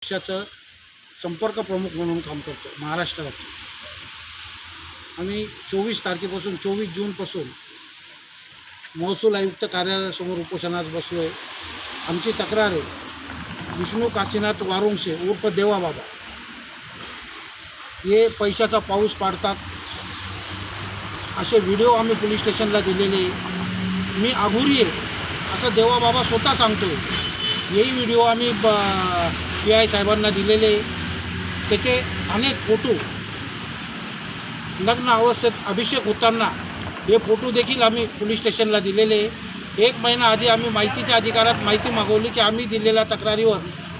पक्षाचं संपर्क प्रमुख म्हणून काम करतो महाराष्ट्रात। आम्ही 24 तारखेपासून 24 जूनपासून महसूल आयुक्त कार्यालयासमोर उपोषणास बसलो आहे। आमची तक्रार आहे विष्णू काशीनाथ वारुंगसे उर्फ देवा बाबा हे पैशाचा पाऊस पाडतात असे व्हिडिओ आम्ही पोलीस स्टेशनला दिलेले। मी आघुरी आहे असं देवा बाबा स्वतः सांगतो। हेही व्हिडिओ आम्ही PI साहेबांना दिलेले। त्याचे अनेक फोटो लग्न अवस्थेत अभिषेक होताना हे फोटो देखील आम्ही पोलीस स्टेशनला दिलेले। 1 महिना आधी आम्ही माहितीच्या अधिकारात माहिती मागवली की आम्ही दिलेल्या तक्रारीवर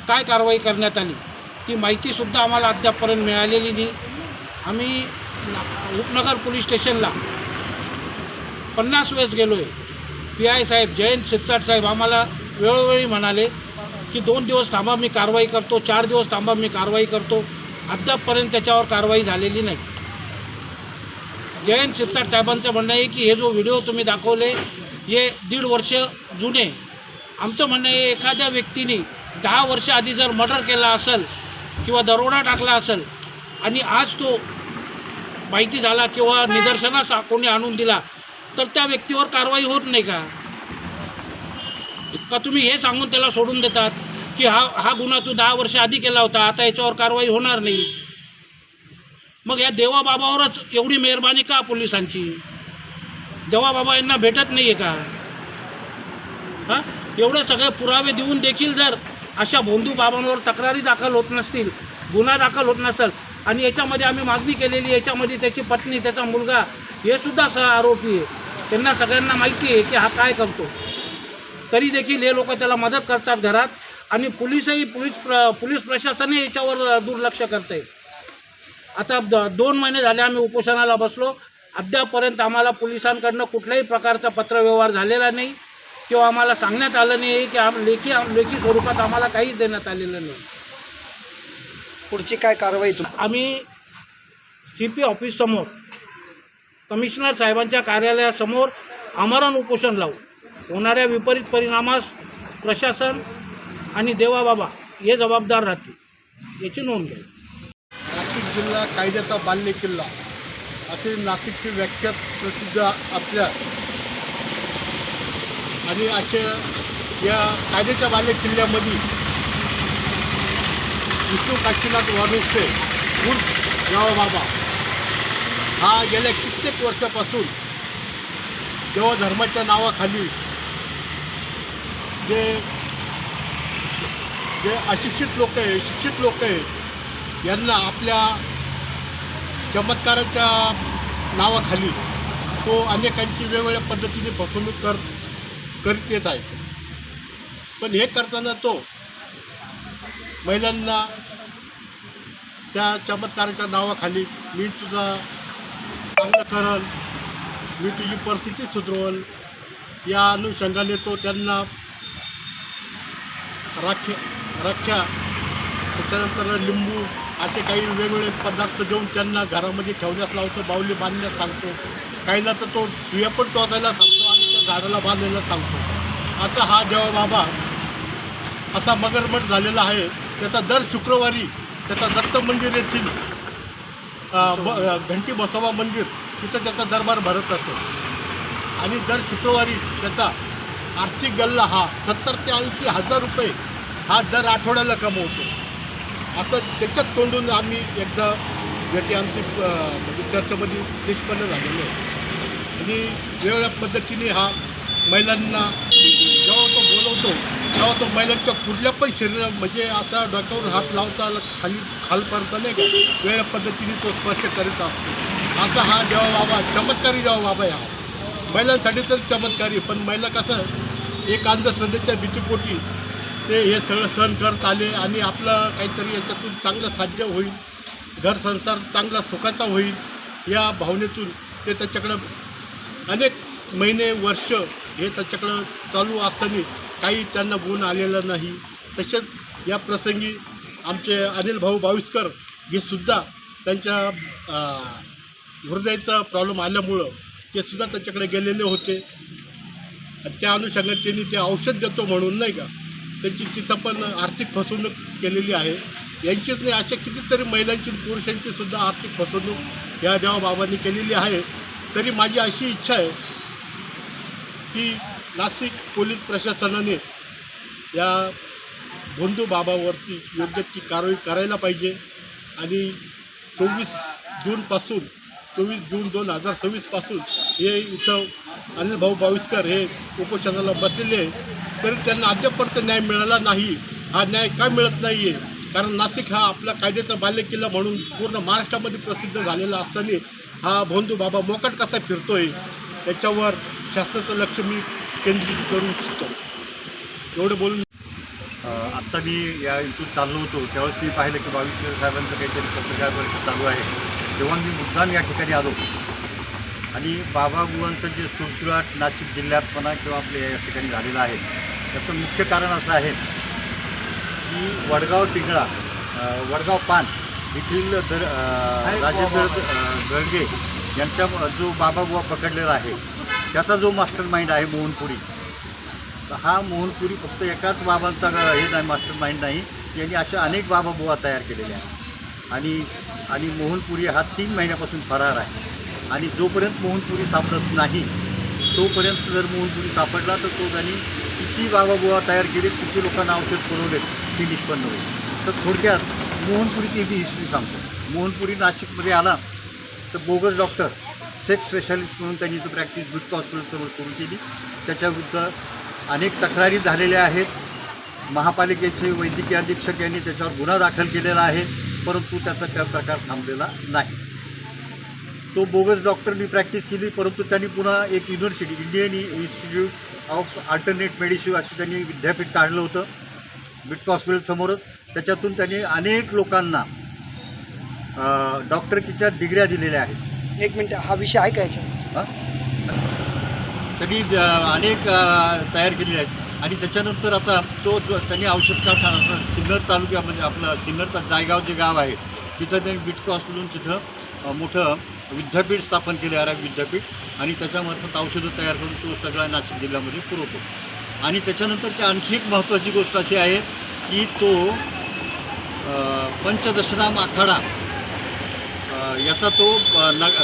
काय कारवाई करण्यात आली, ती माहितीसुद्धा आम्हाला अद्यापपर्यंत मिळालेली नाही। आम्ही उपनगर पोलीस स्टेशनला 50 वेळेस गेलो आहे। PI साहेब जयंत शिरसाट साहेब आम्हाला वेळोवेळी म्हणाले की 2 दिवस थांबा मी कारवाई करतो, 4 दिवस थांबा मी कारवाई करतो। अद्यापपर्यंत त्याच्यावर कारवाई झालेली नाही। जयंत शिरसाट साहेबांचं म्हणणं आहे की हे जो व्हिडिओ तुम्ही दाखवले हे 1.5 वर्ष जुने। आमचं म्हणणं आहे एखाद्या व्यक्तीने 10 वर्ष आधी जर मर्डर केला असेल किंवा दरोडा टाकला असेल आणि आज तो माहिती झाला किंवा निदर्शनास कोणी आणून दिला तर त्या व्यक्तीवर कारवाई होत नाही का? तुम्ही हे सांगून त्याला सोडून देतात की हा गुन्हा तू 10 वर्ष आधी केला होता, आता याच्यावर कारवाई होणार नाही। मग या देवा बाबावरच एवढी मेहरबानी का पोलिसांची? देवा बाबा यांना भेटत नाही आहे का? हां, एवढे सगळे पुरावे देऊन देखील जर अशा भोंदू बाबांवर तक्रारी दाखल होत नसतील, गुन्हा दाखल होत नसेल आणि याच्यामध्ये आम्ही मागणी केलेली, याच्यामध्ये त्याची पत्नी त्याचा मुलगा हे सुद्धा सह आरोपी आहे। त्यांना सगळ्यांना माहिती आहे की हा काय करतो, तरी देखील हे लोक त्याला मदत करतात घरात आणि पोलीस प्रशासनही याच्यावर दुर्लक्ष करत आहे। आता 2 महिने झाले आम्ही उपोषणाला बसलो, अद्यापपर्यंत आम्हाला पोलिसांकडनं कुठल्याही प्रकारचा पत्रव्यवहार झालेला नाही किंवा आम्हाला सांगण्यात आलं नाही की लेखी स्वरूपात आम्हाला काहीच देण्यात आलेलं नाही। पुढची काय कारवाई? आम्ही CP ऑफिससमोर कमिशनर साहेबांच्या कार्यालयासमोर आमरण उपोषण लावू। होणाऱ्या विपरीत परिणामास प्रशासन आणि देवा बाबा हे जबाबदार राहतील याची नोंद घ्या। नाशिक जिल्हा कायद्याचा बाल्य किल्ला असे नाशिकची व्याख्या प्रसिद्ध असल्या आणि अशा या कायद्याच्या बाल्य किल्ल्यामध्ये विष्णू काशीनाथ वारुंगसे उर्फ देवा बाबा हा गेल्या कित्येक वर्षापासून देव धर्माच्या नावाखाली जे अशिक्षित लोक आहे, शिक्षित लोक आहे यांना आपल्या चमत्काराच्या नावाखाली तो अनेकांची वेगवेगळ्या पद्धतीने फसवणूक करीत येत आहे। पण हे करताना तो महिलांना त्या चमत्काराच्या नावाखाली मी तुझं चांगलं करल, मी तुझी परिस्थिती सुधरवल या अनुषंगाने तो त्यांना राख्या त्याच्यानंतर लिंबू असे काही वेगवेगळे पदार्थ देऊन त्यांना घरामध्ये ठेवण्यास लावतो, बाहुली बांधण्यास सांगतो, काहींना तर तो सुया पण टोचायला सांगतो आणि त्या झाडाला बांधायला सांगतो। आता हा देवा बाबा असा मगरमट झालेला आहे। त्याचा दर शुक्रवारी त्याचा दत्त मंदिर येथील घंटी बसवा मंदिर तिथं त्याचा दरबार भरत असतो आणि दर शुक्रवारी त्याचा आर्थिक गल्ला हा 70 ते 80 हजार रुपये हा दर आठवड्याला कमवतो। असं त्याच्यात तोंडून आम्ही एकदा याची आमची म्हणजे चर्चेमध्ये निष्पन्न झालेलं आहे आणि वेगवेगळ्या पद्धतीने हा महिलांना जेव्हा तो बोलवतो तेव्हा तो महिलांच्या कुठल्या पण शरीर म्हणजे आता डोक्यावर हात लावता खालपर्यंत नाही का वेगळ्या पद्धतीने तो स्पर्श करीत असतो। असा हा देवा बाबा चमत्कारी देवा बाबा आहे। हा महिलांसाठी तर चमत्कारी, पण महिला कसं एक अंधश्रद्धेच्या भीतीपोटी ते हे सगळं सहन करत आले आणि आपलं काहीतरी याच्यातून चांगलं साध्य होईल, घर संसार चांगला सुखाचा होईल या भावनेतून ते त्याच्याकडं अनेक महिने वर्ष हे त्याच्याकडं चालू असताना काही त्यांना गुण आलेला नाही। तसेच या प्रसंगी आमचे अनिल भाऊ बाविस्कर हे सुद्धा त्यांच्या हृदयाचा प्रॉब्लेम आल्यामुळं ते सुद्धा त्याच्याकडे गेलेले होते। त्या अनुषंगाने त्यांनी ते औषध देतो म्हणून नाही का त्यांची तिथं पण आर्थिक फसवणूक केलेली आहे. यांचीच नाही, अशा कितीतरी महिलांची पुरुषांची सुद्धा आर्थिक फसवणूक या देवाबाबांनी केलेली आहे. तरी माझी अशी इच्छा आहे की नाशिक पोलीस प्रशासनाने या भोंदू बाबावरती योग्य ती कारवाई करायला पाहिजे आणि 24 जून 2026 पासून हे इथं अनिल भाऊ बाविस्कर हे उपोषणाला बसलेले आहे. तरी त्यांना अद्यापर्यंत न्याय मिळाला नाही. हा न्याय का मिळत नाही आहे? कारण नाशिक हा आपला कायद्याचा बालेकिल्ला म्हणून पूर्ण महाराष्ट्रामध्ये प्रसिद्ध झालेला असताना हा भोंदू बाबा मोकाट कसा फिरतोय त्याच्यावर शासनाचं लक्ष मी केंद्रित करू इच्छितो. एवढं बोलून आत्ता मी या इथून चाललो होतो त्यावेळेस मी पाहिलं की बाविस्कर साहेबांचं काहीतरी पत्रकार परिषद चालू आहे. तेव्हा मी मुद्दाम या ठिकाणी आलो आणि बाबाबुवांचं जे सुळसुळाट नाशिक जिल्ह्यात म्हणा किंवा आपल्या या ठिकाणी झालेलं आहे त्याचं मुख्य कारण असं आहे की वडगाव टिंगळा वडगाव पान येथील राजेंद्र दळगे यांचा जो बाबाबुवा पकडलेला आहे त्याचा जो मास्टर माइंड आहे मोहनपुरी, तर हा मोहनपुरी फक्त एकाच बाबांचा हे नाही मास्टर माइंड नाही, यांनी अशा अनेक बाबाबुवा तयार केलेले आहेत आणि मोहनपुरी हा 3 महिन्यापासून फरार आहे. आणि जोपर्यंत मोहनपुरी सापडत नाही तोपर्यंत जर मोहनपुरी सापडला तर तो त्यांनी किती बाबाबुवा तयार केलेत, किती लोकांना औषध पुरवलेत ती निष्पन्न होईल. तर थोडक्यात मोहनपुरीची मी हिस्ट्री सांगतो. मोहनपुरी नाशिकमध्ये आला तर बोगस डॉक्टर सेक्स स्पेशालिस्ट म्हणून त्यांनी इथं प्रॅक्टिस बिट हॉस्पिटलसमोर सुरू केली. त्याच्याविरुद्ध अनेक तक्रारी झालेल्या आहेत. महापालिकेचे वैद्यकीय अधीक्षक यांनी त्याच्यावर गुन्हा दाखल केलेला आहे, परंतु त्याचा प्रकार थांबलेला नाही. तो बोगस डॉक्टरनी प्रॅक्टिस केली, परंतु त्यांनी पुन्हा एक university Indian institute of alternate medicine असे त्यांनी विद्यापीठ काढलं होतं बिट हॉस्पिटलसमोरच. त्याच्यातून त्यांनी अनेक लोकांना डॉक्टरकीच्या डिग्र्या दिलेल्या आहेत. 1 मिनिट, हा विषय आहे का याच्यात? त्यांनी अनेक तयार केलेले आहेत. आणि त्याच्यानंतर आता त्यांनी औषध कारखाना सिन्नर तालुक्यामध्ये आपलं सिन्नरचा जायगाव जे गाव आहे तिथं त्यांनी बिट हॉस्पिटलून तिथं मोठं विद्यापीठ स्थापन केले, आरोग्य विद्यापीठ, आणि त्याच्यामार्फत औषधं तयार करून तो सगळा नाशिक जिल्ह्यामध्ये पुरवतो. आणि त्याच्यानंतर आणखी एक महत्त्वाची गोष्ट अशी आहे की तो पंचदशनाम आखाडा याचा तो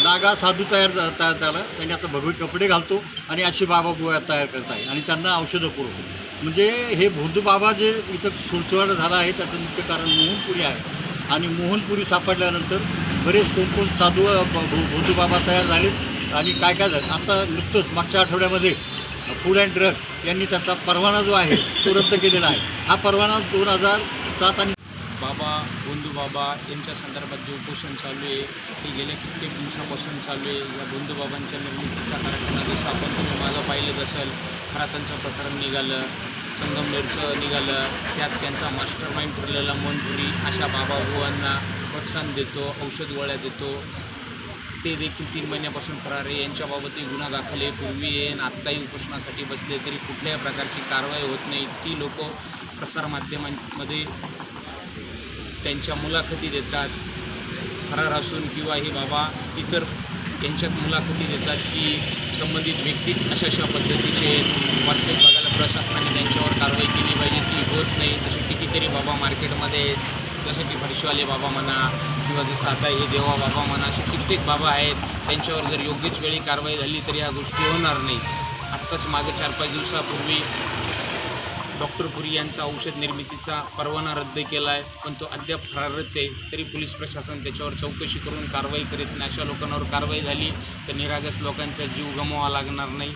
नागा साधू तयार झाला. त्यांनी आता भगवे कपडे घालतो आणि अशी बाबाबुवा तयार करत आहे आणि त्यांना औषधं पुरवतो. म्हणजे हे भोंदू बाबा जे इथं सुळसुळाट झाला आहे त्याचं मुख्य कारण मोहनपुरी आहे. आणि मोहनपुरी सापडल्यानंतर बरेच कोण साधू भोंदू बाबा तयार झाले. आणि काय झालं आता नुकतंच मागच्या आठवड्यामध्ये फूड अँड ड्रग यांनी त्याचा परवाना जो आहे तो रद्द केलेला आहे. हा परवाना 2007 आणि बाबा भोंदू बाबा यांच्या संदर्भात जे उपोषण चालू आहे ते गेल्या कित्येक दिवसापासून चालू आहे. या भोंदू बाबांच्या निर्मितीचा कारखाना जसं आपण तुम्ही मागं पाहिलं असेल, खरातांचं प्रकरण निघालं, संगमनेरचं निघालं, त्यात त्यांचा मास्टर माइंड ठरलेला मोहनपुरी अशा बाबाबुवांना प्रोत्साहन देतो, औषध गोळ्या देतो. ते देखील 3 महिन्यापासून फरार आहे. यांच्याबाबतही गुन्हा दाखल आहे, पूर्वी आहे आणि आत्ताही उपोषणासाठी बसले तरी कुठल्याही प्रकारची कारवाई होत नाही. ती लोक प्रसारमाध्यमांमध्ये त्यांच्या मुलाखती देतात, फरार असून किंवा हे बाबा इतर यांच्यात मुलाखती देतात की संबंधित व्यक्तीच अशा पद्धतीचे वास्तविक बघायला प्रशासनाने त्यांच्यावर कारवाई केली पाहिजे, ती होत नाही. तसे कितीतरी बाबा मार्केटमध्ये आहेत, जसं की फरशीवाले बाबा म्हणा किंवा जसं आता हे देवा बाबा म्हणा, असे कित्येक बाबा आहेत. त्यांच्यावर जर योग्यच वेळी कारवाई झाली तरी ह्या गोष्टी होणार नाही. आत्ताच मागे 4-5 दिवसापूर्वी डॉक्टर पुरी यांचा औषध निर्मितीचा परवाना रद्द केला आहे, पण तो अद्याप फरारच आहे. तरी पोलीस प्रशासन त्याच्यावर चौकशी करून कारवाई करीत नाही. अशा लोकांवर कारवाई झाली तर निरागस लोकांचा जीव गमवावा लागणार नाही.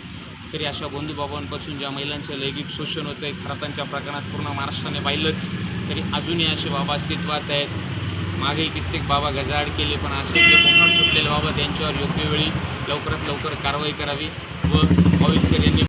तरी अशा भोंदू बाबांपासून ज्या महिलांचं लैंगिक शोषण होतं आहे, खरातांच्या प्रकरणात पूर्ण महाराष्ट्राने पाहिलंच, तरी अजूनही असे बाबा अस्तित्वात आहेत. मागेही कित्येक बाबा गजाआड केले, पण असे जे कोकणात सुटलेले बाबा त्यांच्यावर योग्य वेळी लवकरात लवकर कारवाई करावी व बाविस्कर यांनी